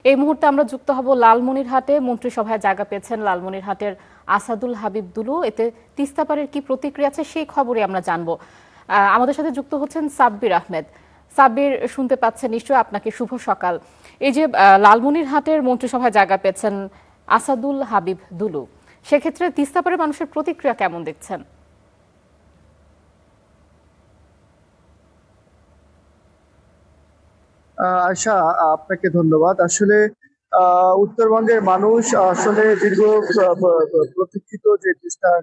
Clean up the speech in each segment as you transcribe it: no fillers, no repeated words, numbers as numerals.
এই মুহূর্তে আমরা যুক্ত হব লালমনিরহাটে। মন্ত্রিসভায় জায়গা পেয়েছেন লালমনিরহাটের আসাদুল হাবিব দুলু। এতে তিস্তাপারের কি প্রতিক্রিয়া আছে সেই খবরই আমরা জানবো। আমাদের সাথে যুক্ত হচ্ছেন সাব্বির আহমেদ। সাব্বির, শুনতে পাচ্ছেন নিশ্চয়ই, আপনাকে শুভ সকাল। এই যে লালমনিরহাটের মন্ত্রিসভায় জায়গা পেয়েছেন আসাদুল হাবিব দুলু, সেক্ষেত্রে তিস্তাপারের মানুষের প্রতিক্রিয়া কেমন দেখছেন? আশা, আপনাকে ধন্যবাদ। আসলে উত্তরবঙ্গের মানুষ আসলে দীর্ঘ প্রতীক্ষিত যে তিস্তার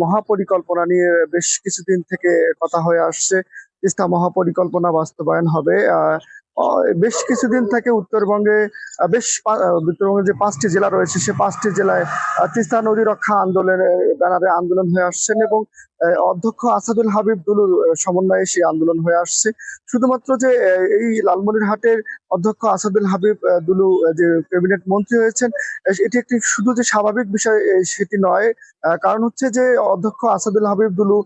মহাপরিকল্পনা নিয়ে বেশ কিছুদিন থেকে কথা হয়ে আসছে। তিস্তা মহাপরিকল্পনা বাস্তবায়ন হবে। বেশ কিছুদিন থেকে উত্তরবঙ্গে উত্তরবঙ্গে যে 5টি জেলা রয়েছে, সে 5টি জেলায় তিস্তা নদী রক্ষা আন্দোলনের ব্যানারে আন্দোলন হয়ে আসছেন এবং অধ্যক্ষ আসাদুল হাবিব দুলুর সমন্বয়ে সেই আন্দোলন হয়ে আসছে। শুধুমাত্র যে এই লালমনিরহাটের অধ্যক্ষ আসাদুল হাবিব দুলু যে ক্যাবিনেট মন্ত্রী হয়েছেন, এটি একটি শুধু যে স্বাভাবিক বিষয় সেটি নয়। কারণ হচ্ছে যে অধ্যক্ষ আসাদুল হাবিব দুলু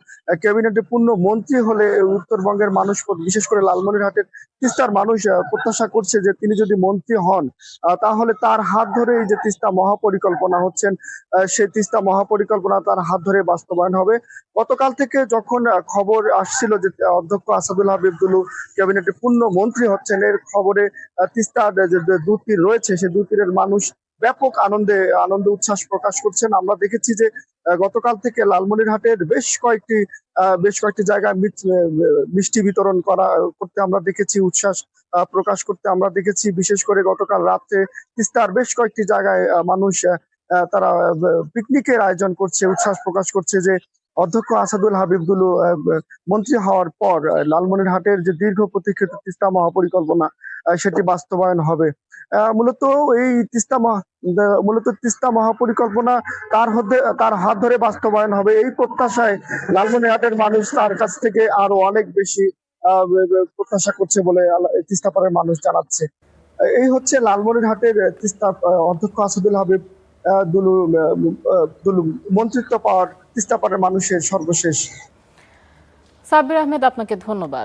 ক্যাবিনেটে পূর্ণ মন্ত্রী হলে উত্তরবঙ্গের মানুষ, বিশেষ করে লালমনিরহাটের তিস্তার মানুষ প্রত্যাশা করছে যে তিনি যদি মন্ত্রী হন, তাহলে তার হাত ধরে এই যে তিস্তা মহাপরিকল্পনা হচ্ছেন, সেই তিস্তা মহাপরিকল্পনা তার হাত ধরে বাস্তবায়ন হবে। গতকাল থেকে যখন খবর আসছিল যে অধ্যক্ষ আসাদুল হাবিব দুলু ক্যাবিনেটে পূর্ণ মন্ত্রী হচ্ছেন, এর খবরে তিস্তার যে দুই তীর রয়েছে, সেই দুই তীরের মানুষ ব্যাপক আনন্দ উচ্ছ্বাস প্রকাশ করছেন। আমরা দেখেছি যে গতকাল থেকে লালমনিরহাটের বেশ কয়েকটি জায়গায় মিষ্টি বিতরণ করতে আমরা দেখেছি, উচ্ছ্বাস প্রকাশ করতে আমরা দেখেছি। বিশেষ করে গতকাল রাত্রে তিস্তার বেশ কয়েকটি জায়গায় মানুষ তারা পিকনিকের আয়োজন করছে, উচ্ছ্বাস প্রকাশ করছে যে অধ্যক্ষ আসাদুল হাবিব দুলু মন্ত্রী হওয়ার পর লালমনিরহাটের যে দীর্ঘ প্রতীক্ষিত তিস্তা মহাপরিকল্পনা সেটি বাস্তবায়ন হবে। মূলত এই তিস্তা মহাপরিকল্পনা তার হাত ধরে বাস্তবায়ন হবে, এই প্রত্যাশায় লালমনিরহাটের মানুষ তার কাছ থেকে আরো অনেক বেশি প্রত্যাশা করছে বলে তিস্তাপাড়ের মানুষ জানাচ্ছে। এই হচ্ছে লালমনিরহাটের তিস্তা অধ্যক্ষ আসাদুল হাবিব দুলু দুলু মন্ত্রিত্ব পাওয়ার তিস্তাপাড়ের মানুষের সর্বশেষ। সাব্বির আহমেদ, আপনাকে ধন্যবাদ।